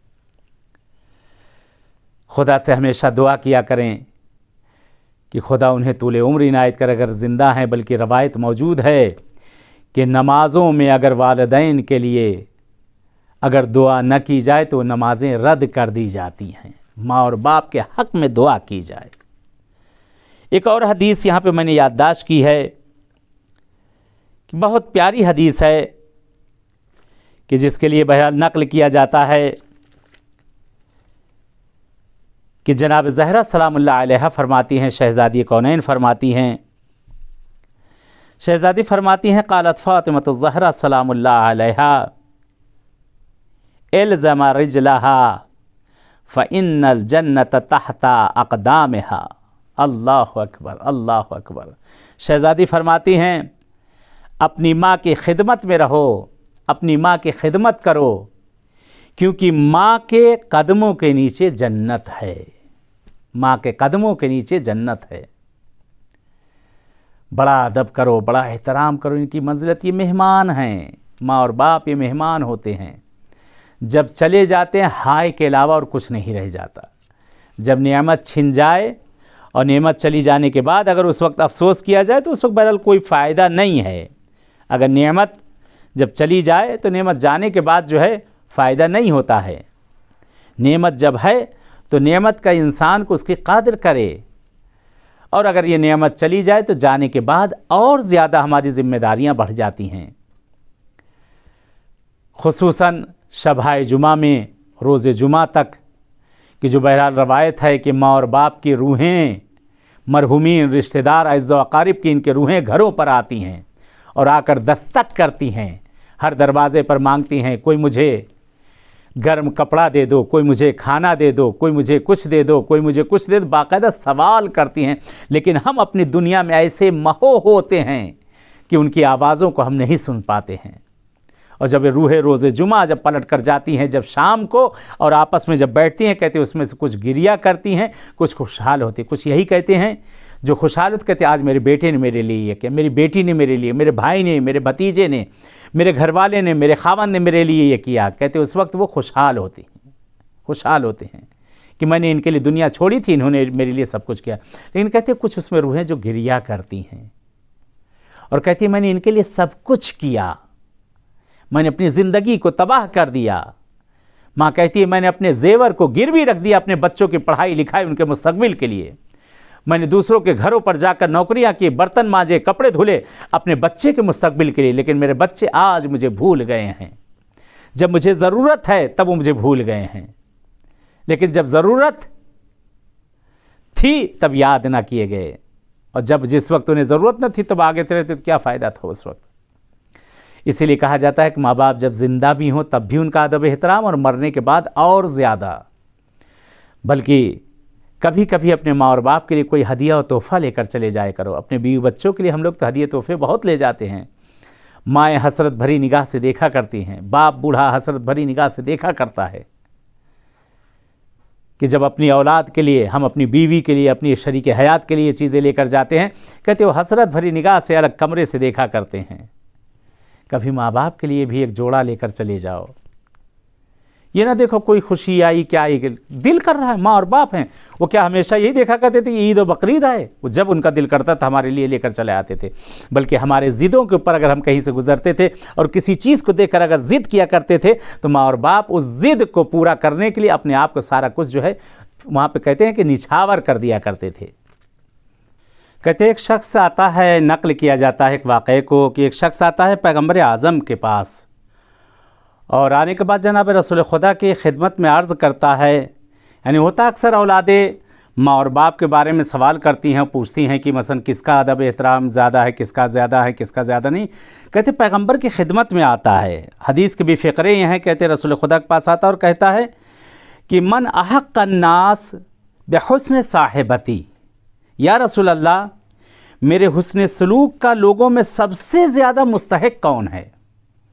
खुदा से हमेशा दुआ किया करें कि खुदा उन्हें तूले उम्र इनायत कर, अगर ज़िंदा हैं, बल्कि रवायत मौजूद है कि नमाज़ों में अगर वालिदैन के लिए अगर दुआ न की जाए तो नमाज़ें रद्द कर दी जाती हैं। माँ और बाप के हक़ में दुआ की जाए। एक और हदीस यहाँ पे मैंने याददाश्त की है कि बहुत प्यारी हदीस है कि जिसके लिए बहरहाल नक़ल किया जाता है कि जनाब ज़हरा सलामुल्लाह अलैहा फरमाती हैं, शहज़ादी कौनैन फरमाती हैं, शहज़ादी फरमाती हैं, क़ालत फ़ातिमतु ज़हरा सलामुल्लाह अलैहा इल्ज़म रिजलहा फ़इन्नल जन्नत तहता अक़दामिहा। अल्लाह अकबर, अल्लाह अकबर। शहज़ादी फरमाती हैं अपनी माँ की खिदमत में रहो, अपनी माँ की खिदमत करो, क्योंकि माँ के कदमों के नीचे जन्नत है। माँ के कदमों के नीचे जन्नत है। बड़ा अदब करो, बड़ा एहतराम करो इनकी मंजिलत। ये मेहमान हैं, माँ और बाप ये मेहमान होते हैं। जब चले जाते हैं हाय के अलावा और कुछ नहीं रह जाता। जब नेमत छिन जाए और नेमत चली जाने के बाद अगर उस वक्त अफसोस किया जाए तो उस वक्त बहरहाल कोई फ़ायदा नहीं है। अगर नेमत जब चली जाए तो नेमत जाने के बाद जो है फ़ायदा नहीं होता है। नेमत जब है तो नेमत का इंसान को उसकी कदर करे, और अगर ये नेमत चली जाए तो जाने के बाद और ज़्यादा हमारी ज़िम्मेदारियां बढ़ जाती हैं। खुसूसन शब-ए जुमा में रोज़ जुमा तक कि जो बहरहाल रवायत है कि माँ और बाप की रूहें, मरहूमीन रिश्तेदार अज़्ज़ो अक़ारिब की इनके रूहें घरों पर आती हैं और आकर दस्तक करती हैं, हर दरवाज़े पर मांगती हैं, कोई मुझे गर्म कपड़ा दे दो, कोई मुझे खाना दे दो, कोई मुझे कुछ दे दो, कोई मुझे कुछ दे दो, बाकायदा सवाल करती हैं। लेकिन हम अपनी दुनिया में ऐसे महो होते हैं कि उनकी आवाज़ों को हम नहीं सुन पाते हैं। और जब रूह रोज़े जुमा जब पलट कर जाती हैं, जब शाम को और आपस में जब बैठती हैं, कहते हैं उसमें से कुछ गिरिया करती हैं, कुछ खुशहाल होती, कुछ यही कहते हैं जो खुशहाल होते, कहते आज मेरे बेटे ने मेरे लिए ये किया, मेरी बेटी ने मेरे लिए, मेरे भाई ने, मेरे भतीजे ने, मेरे घरवाले ने, मेरे खावंद ने मेरे लिए ये किया। कहते उस वक्त वो खुशहाल होती हैं, खुशहाल होते हैं कि मैंने इनके लिए दुनिया छोड़ी थी, इन्होंने मेरे लिए सब कुछ किया। लेकिन कहते कुछ उसमें रूहें जो गिरिया करती हैं और कहती मैंने इनके लिए सब कुछ किया, मैंने अपनी ज़िंदगी को तबाह कर दिया। माँ कहती है मैंने अपने जेवर को गिरवी रख दिया अपने बच्चों की पढ़ाई लिखाई, उनके मुस्तकबिल के लिए। मैंने दूसरों के घरों पर जाकर नौकरियां की, बर्तन मांजे, कपड़े धुले अपने बच्चे के मुस्तकबिल के लिए, लेकिन मेरे बच्चे आज मुझे भूल गए हैं। जब मुझे ज़रूरत है तब वो मुझे भूल गए हैं, लेकिन जब ज़रूरत थी तब याद ना किए गए, और जब जिस वक्त उन्हें ज़रूरत न थी तब आगे थे तो क्या फ़ायदा था उस वक्त। इसीलिए कहा जाता है कि माँ बाप जब ज़िंदा भी हों तब भी उनका अदब एहतराम, और मरने के बाद और ज़्यादा। बल्कि कभी कभी अपने माँ और बाप के लिए कोई हदिया और तोहफ़ा लेकर चले जाया करो। अपने बीवी बच्चों के लिए हम लोग तो हदिया तोहफ़े बहुत ले जाते हैं। माएँ हसरत भरी निगाह से देखा करती हैं, बाप बूढ़ा हसरत भरी निगाह से देखा करता है कि जब अपनी औलाद के लिए, हम अपनी बीवी के लिए, अपनी शरीक हयात के लिए चीज़ें लेकर जाते हैं, कहते हो हसरत भरी निगाह से अलग कमरे से देखा करते हैं। कभी माँ बाप के लिए भी एक जोड़ा लेकर चले जाओ। ये ना देखो कोई खुशी आई क्या आई, दिल कर रहा है, माँ और बाप हैं, वो क्या हमेशा यही देखा करते थे कि ईद और बकरीद आए, वो जब उनका दिल करता था हमारे लिए लेकर चले आते थे। बल्कि हमारे ज़िद्दों के ऊपर अगर हम कहीं से गुजरते थे और किसी चीज़ को देखकर अगर ज़िद किया करते थे तो माँ और बाप उस ज़िद को पूरा करने के लिए अपने आप को सारा कुछ जो है वहाँ पे कहते हैं कि निछावर कर दिया करते थे। कहते एक शख्स आता है, नकल किया जाता है एक वाक़े को कि एक शख्स आता है पैगम्बर आज़म के पास और आने के बाद जनाब रसूल खुदा की खिदमत में अर्ज़ करता है। यानी होता अक्सर औलादें माँ और बाप के बारे में सवाल करती हैं, पूछती हैं कि मसलन किसका अदब एहतराम ज़्यादा है, किसका ज़्यादा है, किसका ज़्यादा नहीं। कहते पैगम्बर की खिदमत में आता है, हदीस के भी फ़िक्रे ये हैं। कहते रसूल खुदा के पास आता और कहता है कि मन अहक़्क़ अन्नास बेहुस्न साहिबती, या रसूल अल्लाह मेरे हुस्न सलूक का लोगों में सबसे ज़्यादा मुस्तहिक कौन है,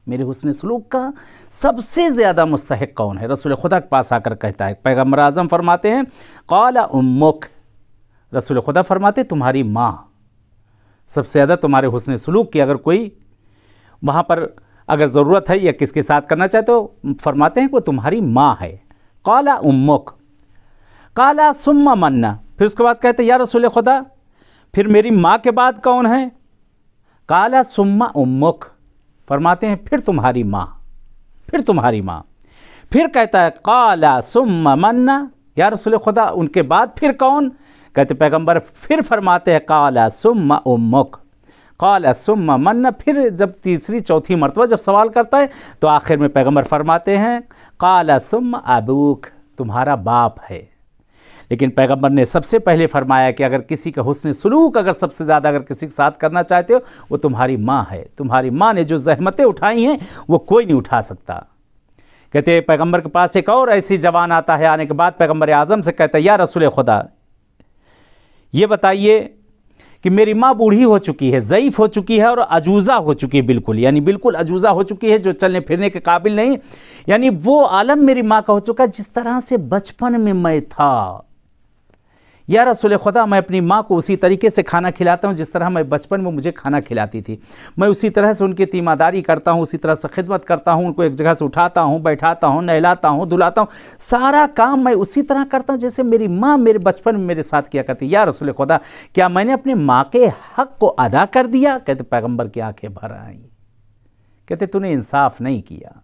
मेरे हुस्न सलूक का सबसे ज़्यादा मुस्तहिक कौन है। रसूल खुदा के पास आकर कहता है, पैगम्बर आज़म फरमाते हैं क़ाला उम्मुक, रसूल खुदा फरमाते तुम्हारी माँ सबसे ज़्यादा तुम्हारे हुस्न सलूक की अगर कोई वहाँ पर अगर ज़रूरत है या किसके साथ करना चाहे तो फरमाते हैं कि वो तुम्हारी माँ है। क़ाला उम्मुक क़ाला सुम्मा मन्ना, फिर उसके बाद कहते या रसूल खुदा फिर मेरी माँ के बाद कौन है। क़ाला सुम्मा उम्मुक, फरमाते हैं फिर तुम्हारी माँ, फिर तुम्हारी माँ। फिर कहता है क़ाला सुम्मा मन्ना, या रसूल खुदा उनके बाद फिर कौन। कहते पैगंबर फिर फरमाते हैं क़ाला सुम्मा उम्मुक क़ाला सुम्मा मन्ना। फिर जब तीसरी चौथी मरतबा जब सवाल करता है तो आखिर में पैगंबर फरमाते हैं क़ाला सुम्मा अबूक, तुम्हारा बाप है। लेकिन पैगंबर ने सबसे पहले फरमाया कि अगर किसी का हुस्न सलूक अगर सबसे ज़्यादा अगर किसी के साथ करना चाहते हो वो तुम्हारी माँ है। तुम्हारी माँ ने जो ज़हमतें उठाई हैं वो कोई नहीं उठा सकता। कहते पैगंबर के पास एक और ऐसी जवान आता है, आने के बाद पैगंबर आज़म से कहता है या रसूल खुदा ये बताइए कि मेरी माँ बूढ़ी हो चुकी है, ज़ईफ़ हो चुकी है और अजूज़ा हो चुकी है, बिल्कुल यानी बिल्कुल अजूज़ा हो चुकी है, जो चलने फिरने के काबिल नहीं। यानी वो आलम मेरी माँ का हो चुका जिस तरह से बचपन में मैं था। या रसूल खुदा मैं अपनी माँ को उसी तरीके से खाना खिलाता हूँ जिस तरह मैं बचपन में मुझे खाना खिलाती थी। मैं उसी तरह से उनकी तीमारदारी करता हूँ, उसी तरह से खिदमत करता हूँ, उनको एक जगह से उठाता हूँ, बैठाता हूँ, नहलाता हूँ, धुलाता हूँ, सारा काम मैं उसी तरह करता हूँ जैसे मेरी माँ मेरे बचपन में मेरे साथ किया करती। या रसूल खुदा क्या मैंने अपनी माँ के हक़ को अदा कर दिया। कहते पैगम्बर की आँखें भर आईं। कहते तूने इंसाफ नहीं किया,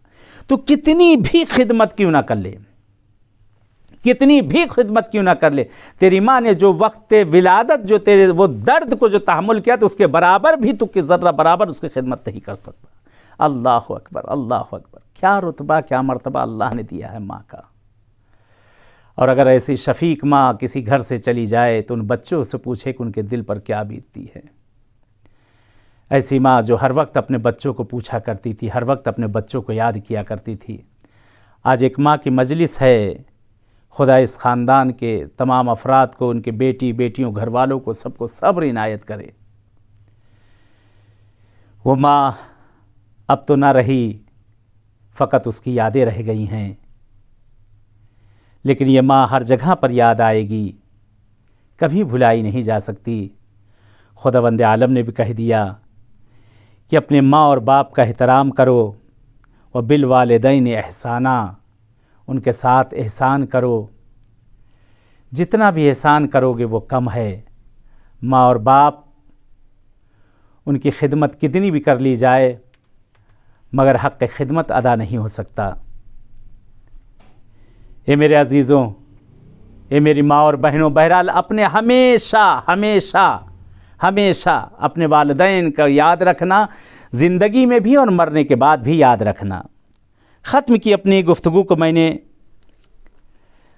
तो कितनी भी खिदमत क्यों ना कर ले, कितनी भी खिदमत क्यों ना कर ले, तेरी माँ ने जो वक्त विलादत जो तेरे वो दर्द को जो तहम्मुल किया तो उसके बराबर भी तू कि ज़र्रा बराबर उसकी खिदमत नहीं कर सकता। अल्लाह अकबर, अल्लाह अकबर, क्या रुतबा क्या मर्तबा अल्लाह ने दिया है माँ का। और अगर ऐसी शफीक माँ किसी घर से चली जाए तो उन बच्चों से पूछे कि उनके दिल पर क्या बीतती है। ऐसी माँ जो हर वक्त अपने बच्चों को पूछा करती थी, हर वक्त अपने बच्चों को याद किया करती थी। आज एक माँ की मजलिस है, खुदा इस ख़ानदान के तमाम अफराद को, उनके बेटी बेटियों घर वालों को सबको सब्र इनायत करे। वो माँ अब तो ना रही, फ़कत उसकी यादें रह गई हैं, लेकिन ये माँ हर जगह पर याद आएगी, कभी भुलाई नहीं जा सकती। खुदावंद आलम ने भी कह दिया कि अपने माँ और बाप का एहतराम करो, व बिल वालिदैन एहसाना, उनके साथ एहसान करो। जितना भी एहसान करोगे वो कम है। माँ और बाप उनकी खिदमत कितनी भी कर ली जाए मगर हक़ खिदमत अदा नहीं हो सकता। ये मेरे अज़ीज़ों, ये मेरी माँ और बहनों, बहरहाल अपने हमेशा हमेशा हमेशा अपने वालिदैन का याद रखना, ज़िंदगी में भी और मरने के बाद भी याद रखना। ख़त्म की अपनी गुफ्तगू को मैंने,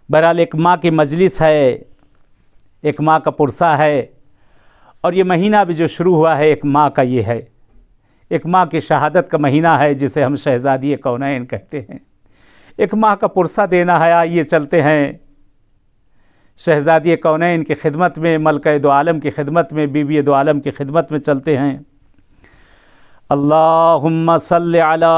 बहरहाल एक माँ की मजलिस है, एक माँ का पुरसा है, और ये महीना भी जो शुरू हुआ है एक माँ का ये है, एक माँ की शहादत का महीना है जिसे हम शहज़ादी कौनैन कहते हैं। एक माँ का पुरसा देना है। आइए चलते हैं शहज़ादी कौनैन की खिदमत में, मलका दो आलम की खिदमत में, बीवी दो आलम की खिदमत में चलते हैं। अल्लाहुम्मा सल्लि अला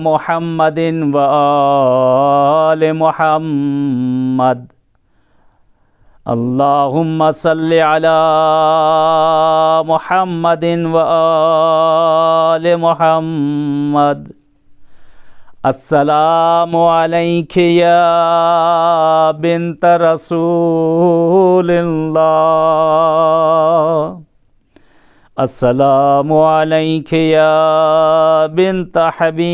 मुहम्मदिन व आले मुहम्मद। अल्लाहुम्मा सल्लि अला मुहम्मदिन व आले मुहम्मद। अस्सलामु अलैका या बिन्त रसूलिल्लाह। अस्सलामु अलैका या बिन्त हबीबिल्लाह।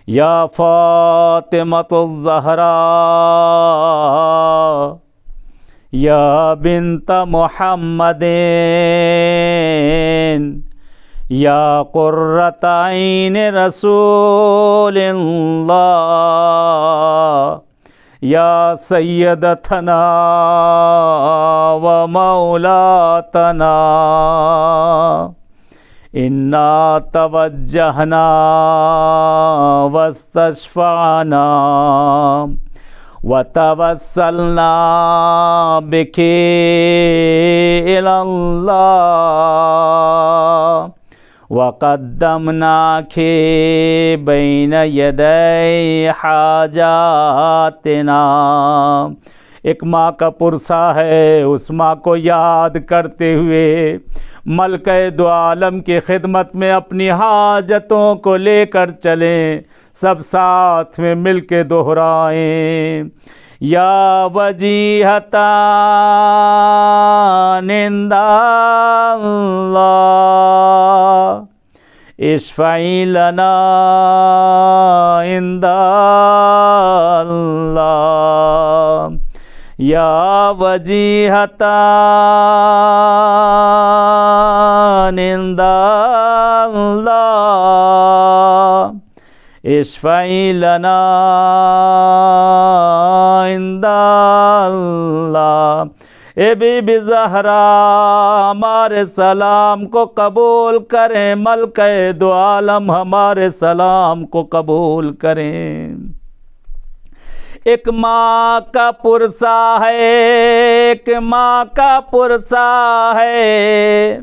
या फातिमतुज़ ज़हरा या बिन्त मुहम्मदिन या क़ुर्रत ऐन रसूलिल्लाह। या सय्यदतना व मौलातना। इन्ना तवज्जहना वस्तशफ़अना व तवस्सलना बिके इलल्लाह वक़द्दमनाके बैन यदै हाजातिना। एक माँ का पुरसा है, उस माँ को याद करते हुए मलका दो आलम की खिदमत में अपनी हाजतों को लेकर चलें, सब साथ में मिल के दोहराएँ। या वजीहतान इंदल्लाह इश्फ़ई लना इंदल्लाह। या वजीहतान इंदल्लाह इश्फ़ई लना इंदल्लाह। ए बीबी ज़हरा हमारे सलाम को कबूल करें, मलका दो आलम हमारे सलाम को कबूल करें। एक माँ का पुरसा है, एक माँ का पुरसा है।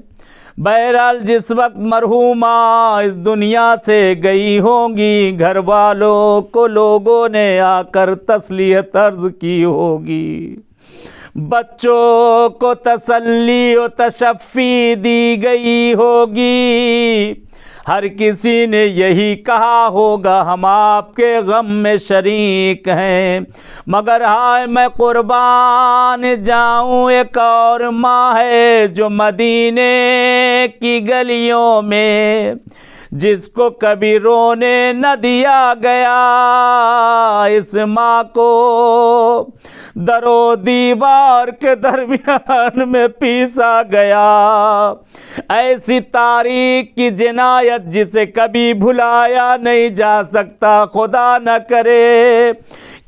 बहरहाल जिस वक्त मरहूमा इस दुनिया से गई होंगी, घर वालों को लोगों ने आकर तस्लीयत अर्ज़ की होगी, बच्चों को तसल्ली और तशफ़ी दी गई होगी। हर किसी ने यही कहा होगा हम आपके गम में शरीक हैं। मगर हाय मैं कुर्बान जाऊं, एक और माँ है जो मदीने की गलियों में, जिसको कभी रोने न दिया गया। इस माँ को दरो दीवार के दरमियान में पीसा गया। ऐसी तारीख की जिनायत जिसे कभी भुलाया नहीं जा सकता। खुदा न करे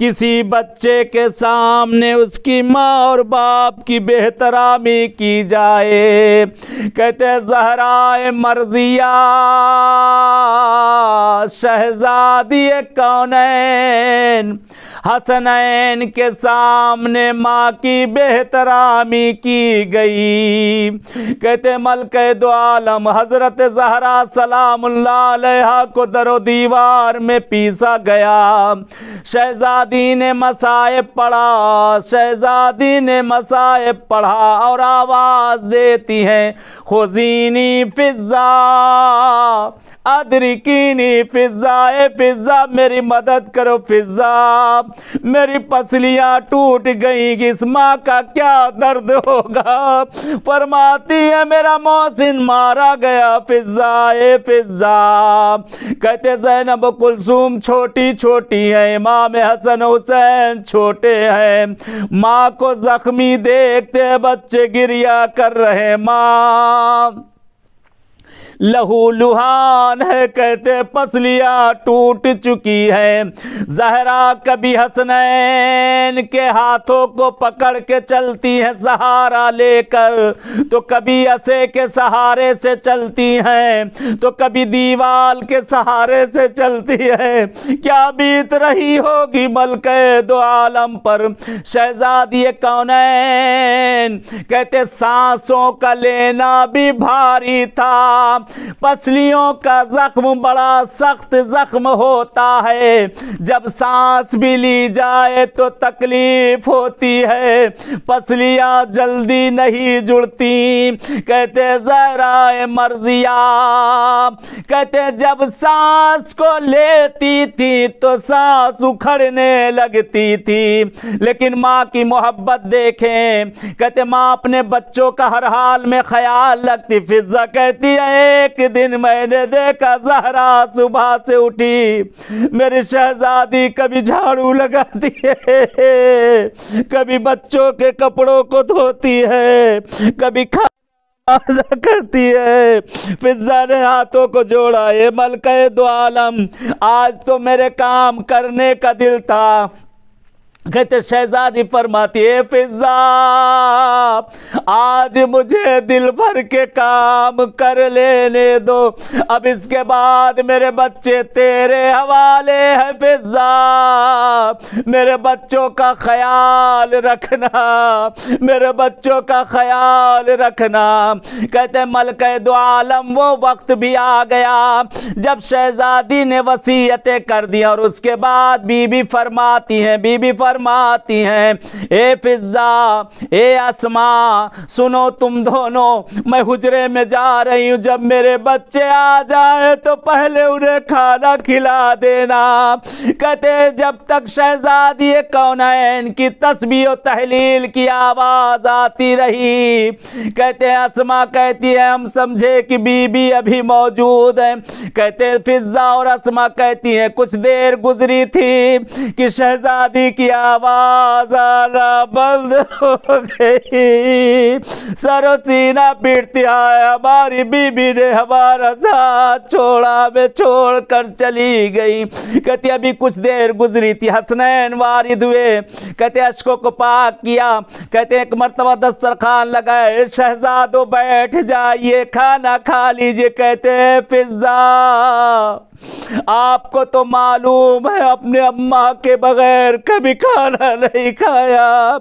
किसी बच्चे के सामने उसकी माँ और बाप की बेहतरामी की जाए। कहते ज़हराए मर्ज़िया शहज़ादी कौनैन हसनैन के सामने माँ की बेहतरामी की गई। कहते मलका दो आलम हज़रत ज़हरा सलामुल्लाह अलैहा को दरो दीवार में पीसा गया। शहज़ादी ने मसाइब पढ़ा, शहज़ादी ने मसाइब पढ़ा और आवाज़ देती हैं खुज़ीनी फ़िज़्ज़ा अदरिकीनी फ़िज़्ज़ा। ए फ़िज़्ज़ा मेरी मदद करो, फ़िज़्ज़ा मेरी पसलियाँ टूट गई, इस माँ का क्या दर्द होगा। फरमाती है मेरा मोहसिन मारा गया फ़िज़्ज़ा, ए फ़िज़्ज़ा। कहते ज़ैनब कुलसूम छोटी छोटी है, इमाम हसन हुसैन छोटे हैं। माँ को ज़ख्मी देखते बच्चे गिरिया कर रहे। माँ लहू लुहान है, कहते पसलियाँ टूट चुकी है। ज़हरा कभी हसनैन के हाथों को पकड़ के चलती है सहारा लेकर, तो कभी असे के सहारे से चलती हैं, तो कभी दीवाल के सहारे से चलती है। क्या बीत रही होगी मलके दो आलम पर शहजादी कौनैन। कहते सांसों का लेना भी भारी था, पसलियों का जख्म बड़ा सख्त जख्म होता है, जब सांस भी ली जाए तो तकलीफ होती है, पसलियां जल्दी नहीं जुड़ती। कहते ज़हरा मर्जिया, कहते जब सांस को लेती थी तो सांस उखड़ने लगती थी, लेकिन माँ की मोहब्बत देखें। कहते माँ अपने बच्चों का हर हाल में ख्याल रखती। फिजा कहती है एक दिन मैंने देखा ज़हरा सुबह से उठी, मेरी शहजादी कभी झाड़ू लगाती है, कभी बच्चों के कपड़ों को धोती है, कभी करती है। फिजा ने हाथों को जोड़ा, ये मलके दो आलम, आज तो मेरे काम करने का दिल था। कहते शहजादी फरमाती है फिजा आज मुझे दिल भर के काम कर लेने दो, अब इसके बाद मेरे बच्चे तेरे हवाले हैं। फिजा मेरे बच्चों का ख्याल रखना, मेरे बच्चों का ख्याल रखना। कहते मलके दो आलम वो वक्त भी आ गया जब शहजादी ने वसीयतें कर दी, और उसके बाद बीबी फरमाती हैं ए फिजा ए अस्मा सुनो तुम दोनों, मैं हुजरे में जा रही हूँ, जब मेरे बच्चे आ जाए तो पहले उन्हें खाना खिला देना। कहते जब तक शहजादी कौनैन की तस्बीह और तहलील की आवाज आती रही, कहते अस्मा कहती है हम समझे कि बीबी अभी मौजूद है। कहते फिजा और अस्मा कहती हैं कुछ देर गुजरी थी कि शहजादी की आवाज आना बंद हो गई, सरो सीना पीटती है हमारी बीबी ने हमारा साथ छोड़ा, में छोड़ कर चली गई। कहती अभी कुछ देर गुजरी थी, हसनैन वारिद हुए, कहते अश्कों को पाक किया, कहते एक मर्तबा दस्तरखान लगाए, शहजादो बैठ जाइए खाना खा लीजिए। कहते फिजा आपको तो मालूम है अपने अम्मा के बगैर कभी खाना नहीं खाया।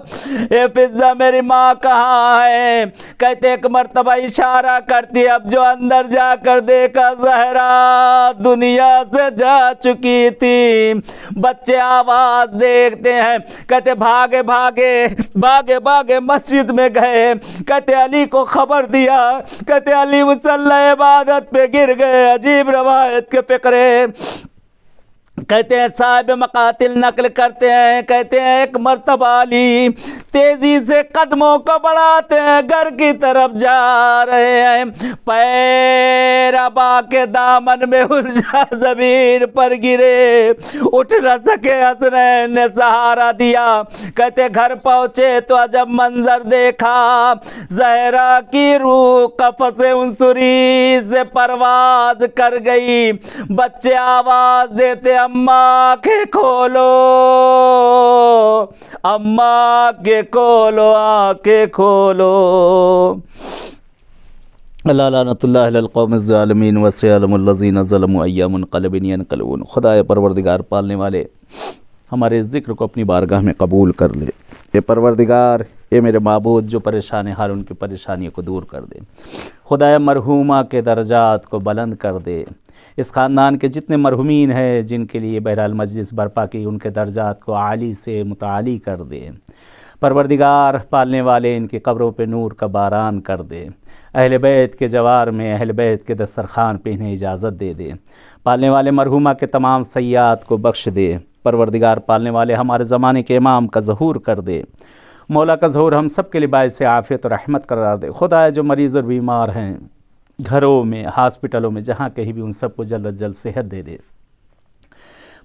ए फिजा मेरी माँ कहाँ है? कहते एक मर्तबा इशारा करती, अब जो अंदर जाकर देखा ज़हरा दुनिया से जा चुकी थी। बच्चे आवाज देखते हैं, कहते भागे भागे भागे भागे मस्जिद में गए, कहते अली को खबर दिया, कहते अली मुसल्ला इबादत पे गिर गए। अजीब रवायत के फिक्रे कहते हैं साहिब मकातिल नकल करते हैं, कहते हैं एक मर्तबा अली तेजी से कदमों को बढ़ाते हैं, घर की तरफ जा रहे हैं, पैर अबा के दामन में उलझा जमीन पर गिरे, उठ न सके, हसनैन ने सहारा दिया। कहते घर पहुंचे तो अजब मंजर देखा, ज़हरा की रूह कफ़से उनसुरी से परवाज कर गई। बच्चे आवाज देते अम्मा के खोलो, अम्मा के खोलो, आके खोलो। अल्लाह लानतुल्लाह अलल क़ौमिज़ ज़ालिमीन व सयअलमुल्लज़ीना ज़लमू अय्यामुन क़लबिन यनक़लिबून। खुदाए परवरदिगार पालने वाले हमारे ज़िक्र को अपनी बारगाह में कबूल कर ले। ये परवरदिगार ये मेरे माबूद जो परेशान है हर उनकी परेशानियों को दूर कर दे। खुदाए मरहूमा के दर्जात को बुलंद कर दे। इस ख़ानदान के जितने मरहुमीन हैं जिनके लिए बहरहाल मजलिस बर्पा की, उनके दर्जात को आली से मुताली कर दे। परवरदिगार पालने वाले इनकी कब्रों पे नूर का बारान कर दे। अहले बैत के जवार में अहले बैत के दस्तरखान पे इन्हें इजाज़त दे दे। पालने वाले मरहुमा के तमाम सय्यात को बख्श दे। परवरदिगार पालने वाले हमारे ज़माने के इमाम का ज़हूर कर दे। मौला का ज़हूर हम सब के लिए बाइस आफ़ियत और रहमत करार दे। खुदा जो मरीज़ और बीमार हैं घरों में हॉस्पिटलों में जहाँ कहीं भी उन सबको जल्द जल्द सेहत दे दे।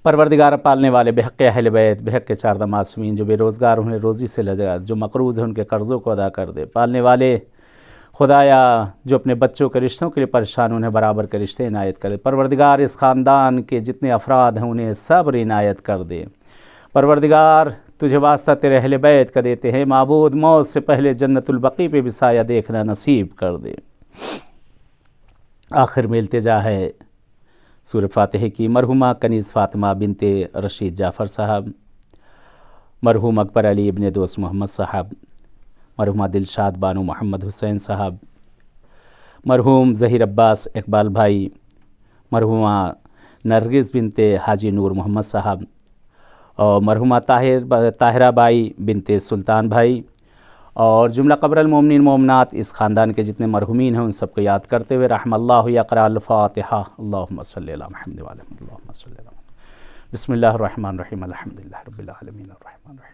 परवरदिगार पालने वाले बेहक़ अहले बैत बेहक़ चारदा मासूमीन जो बेरोज़गार उन्हें रोज़ी से लगा, जो मक़रूज़ हैं उनके कर्ज़ों को अदा कर दे। पालने वाले खुदाया जो अपने बच्चों के रिश्तों के लिए परेशान, उन्हें बराबर के रिश्ते इनायत कर दे। परवरदिगार इस ख़ानदान के जितने अफराद हैं उन्हें सब्र इनायत कर दे। परवरदिगार तुझे वास्ता तेरे अहले बैत का देते हैं, माबूद मौत से पहले जन्नतुल बकी पे भी साया देखना नसीब कर दे। आखिर में इल्तिजा है सूरह फातिहा की मरहुमा कनीज़ फ़ातिमा बिनते रशीद जाफ़र साहब, मरहूम अकबर अली इब्ने दोस्त मोहम्मद साहब, मरहुमा दिलशाद बानो मोहम्मद हुसैन साहब, मरहूम ज़हीर अब्बास इकबाल भाई, मरहुमा नरगिस बिनते हाजी नूर मोहम्मद साहब और मरहुमा ताहिरा बाई बिनते सुल्तान भाई और जुमला क़ब्रुल मोमिनीन मोमिनात इस ख़ानदान के जितने मरहुमीन हैं उन सबको याद करते हुए रहमल्लाहु यक़रा अल-फ़ातिहा। अल्लाहुम्मा सल्लि अला मुहम्मद व अला मुहम्मद। बिस्मिल्लाहिर रहमानिर रहीम। अल्हम्दुलिल्लाहि रब्बिल आलमीन अर्रहमानिर रहीम।